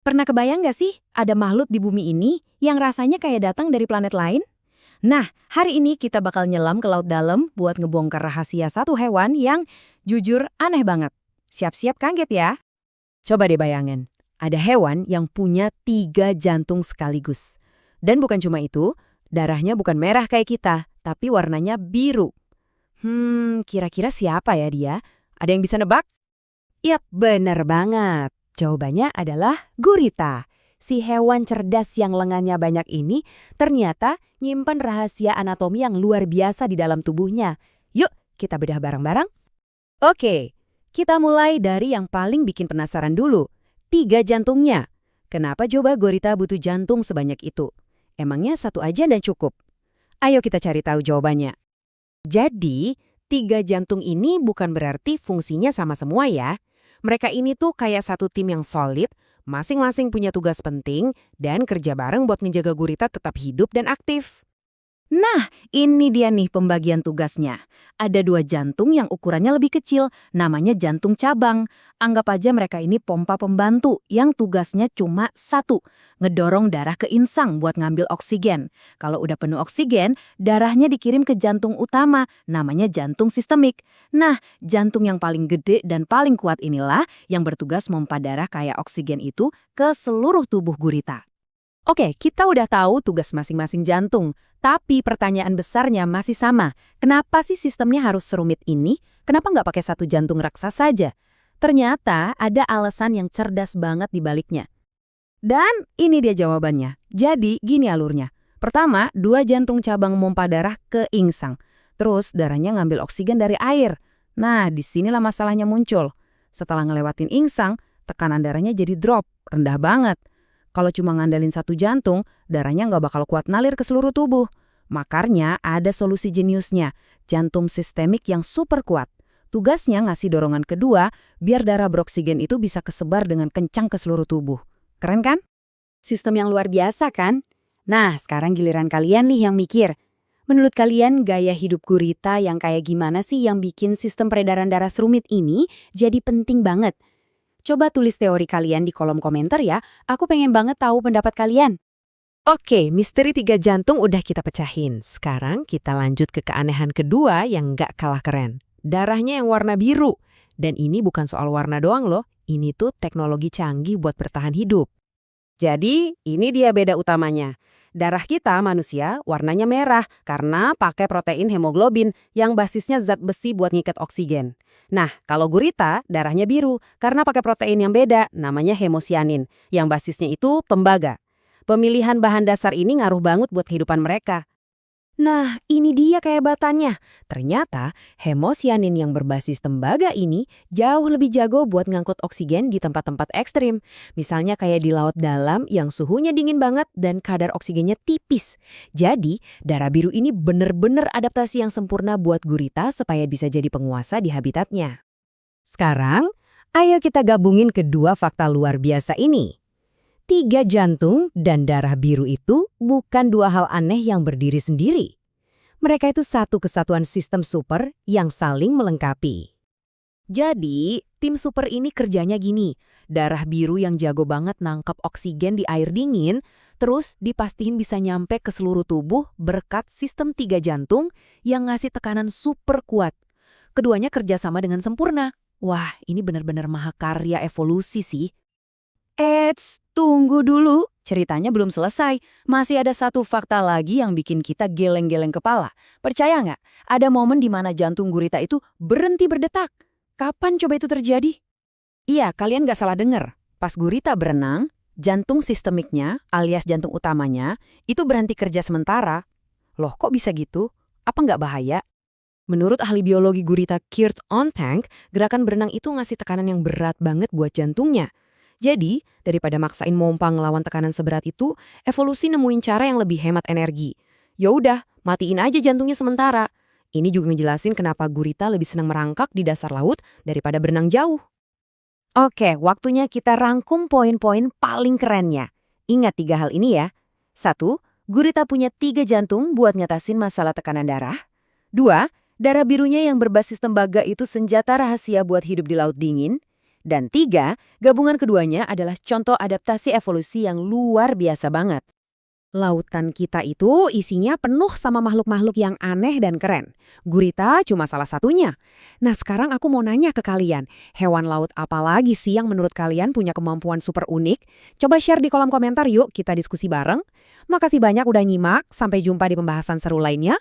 Pernah kebayang nggak sih ada makhluk di bumi ini yang rasanya kayak datang dari planet lain? Nah, hari ini kita bakal nyelam ke laut dalam buat ngebongkar rahasia satu hewan yang jujur aneh banget. Siap-siap kaget ya. Coba deh bayangin, ada hewan yang punya 3 jantung sekaligus. Dan bukan cuma itu, darahnya bukan merah kayak kita, tapi warnanya biru. Kira-kira siapa ya dia? Ada yang bisa nebak? Yap, bener banget. Jawabannya adalah gurita. Si hewan cerdas yang lengannya banyak ini ternyata nyimpen rahasia anatomi yang luar biasa di dalam tubuhnya. Yuk, kita bedah bareng-bareng. Oke, kita mulai dari yang paling bikin penasaran dulu. 3 jantungnya. Kenapa coba gurita butuh jantung sebanyak itu? Emangnya satu aja dan cukup? Ayo kita cari tahu jawabannya. Jadi, 3 jantung ini bukan berarti fungsinya sama semua ya. Mereka ini tuh kayak satu tim yang solid, masing-masing punya tugas penting, dan kerja bareng buat ngejaga gurita tetap hidup dan aktif. Nah, ini dia nih pembagian tugasnya. Ada 2 jantung yang ukurannya lebih kecil, namanya jantung cabang. Anggap aja mereka ini pompa pembantu yang tugasnya cuma satu, ngedorong darah ke insang buat ngambil oksigen. Kalau udah penuh oksigen, darahnya dikirim ke jantung utama, namanya jantung sistemik. Nah, jantung yang paling gede dan paling kuat inilah yang bertugas memompa darah kayak oksigen itu ke seluruh tubuh gurita. Oke, kita udah tahu tugas masing-masing jantung. Tapi pertanyaan besarnya masih sama. Kenapa sih sistemnya harus serumit ini? Kenapa nggak pakai satu jantung raksasa saja? Ternyata ada alasan yang cerdas banget di baliknya. Dan ini dia jawabannya. Jadi gini alurnya. Pertama, 2 jantung cabang memompa darah ke insang. Terus darahnya ngambil oksigen dari air. Nah, disinilah masalahnya muncul. Setelah ngelewatin insang, tekanan darahnya jadi drop, rendah banget. Kalau cuma ngandalin satu jantung, darahnya nggak bakal kuat nalir ke seluruh tubuh. Makanya ada solusi jeniusnya, jantung sistemik yang super kuat. Tugasnya ngasih dorongan kedua, biar darah beroksigen itu bisa kesebar dengan kencang ke seluruh tubuh. Keren kan? Sistem yang luar biasa kan? Nah, sekarang giliran kalian nih yang mikir. Menurut kalian gaya hidup gurita yang kayak gimana sih yang bikin sistem peredaran darah serumit ini jadi penting banget? Coba tulis teori kalian di kolom komentar ya, aku pengen banget tahu pendapat kalian. Oke, misteri 3 jantung udah kita pecahin. Sekarang kita lanjut ke keanehan kedua yang nggak kalah keren. Darahnya yang warna biru. Dan ini bukan soal warna doang loh, ini tuh teknologi canggih buat bertahan hidup. Jadi, ini dia beda utamanya. Darah kita manusia warnanya merah karena pakai protein hemoglobin yang basisnya zat besi buat ngikat oksigen. Nah, kalau gurita darahnya biru karena pakai protein yang beda namanya hemosianin yang basisnya itu tembaga. Pemilihan bahan dasar ini ngaruh banget buat kehidupan mereka. Nah, ini dia kehebatannya. Ternyata hemosianin yang berbasis tembaga ini jauh lebih jago buat ngangkut oksigen di tempat-tempat ekstrim. Misalnya kayak di laut dalam yang suhunya dingin banget dan kadar oksigennya tipis. Jadi, darah biru ini bener-bener adaptasi yang sempurna buat gurita supaya bisa jadi penguasa di habitatnya. Sekarang, ayo kita gabungin kedua fakta luar biasa ini. 3 jantung dan darah biru itu bukan dua hal aneh yang berdiri sendiri. Mereka itu satu kesatuan sistem super yang saling melengkapi. Jadi, tim super ini kerjanya gini. Darah biru yang jago banget nangkep oksigen di air dingin, terus dipastiin bisa nyampe ke seluruh tubuh berkat sistem 3 jantung yang ngasih tekanan super kuat. Keduanya kerjasama dengan sempurna. Wah, ini benar-benar mahakarya evolusi sih. Eits, tunggu dulu. Ceritanya belum selesai. Masih ada satu fakta lagi yang bikin kita geleng-geleng kepala. Percaya nggak? Ada momen di mana jantung gurita itu berhenti berdetak. Kapan coba itu terjadi? Iya, kalian nggak salah dengar. Pas gurita berenang, jantung sistemiknya alias jantung utamanya itu berhenti kerja sementara. Loh, kok bisa gitu? Apa nggak bahaya? Menurut ahli biologi gurita Kurt Ontank, gerakan berenang itu ngasih tekanan yang berat banget buat jantungnya. Jadi, daripada maksain mompa ngelawan tekanan seberat itu, evolusi nemuin cara yang lebih hemat energi. Ya udah, matiin aja jantungnya sementara. Ini juga ngejelasin kenapa gurita lebih senang merangkak di dasar laut daripada berenang jauh. Oke, waktunya kita rangkum poin-poin paling kerennya. Ingat 3 hal ini ya. 1. Gurita punya 3 jantung buat ngatasin masalah tekanan darah. 2. Darah birunya yang berbasis tembaga itu senjata rahasia buat hidup di laut dingin. Dan 3, gabungan keduanya adalah contoh adaptasi evolusi yang luar biasa banget. Lautan kita itu isinya penuh sama makhluk-makhluk yang aneh dan keren. Gurita cuma salah satunya. Nah sekarang aku mau nanya ke kalian, hewan laut apa lagi sih yang menurut kalian punya kemampuan super unik? Coba share di kolom komentar yuk, kita diskusi bareng. Makasih banyak udah nyimak, sampai jumpa di pembahasan seru lainnya.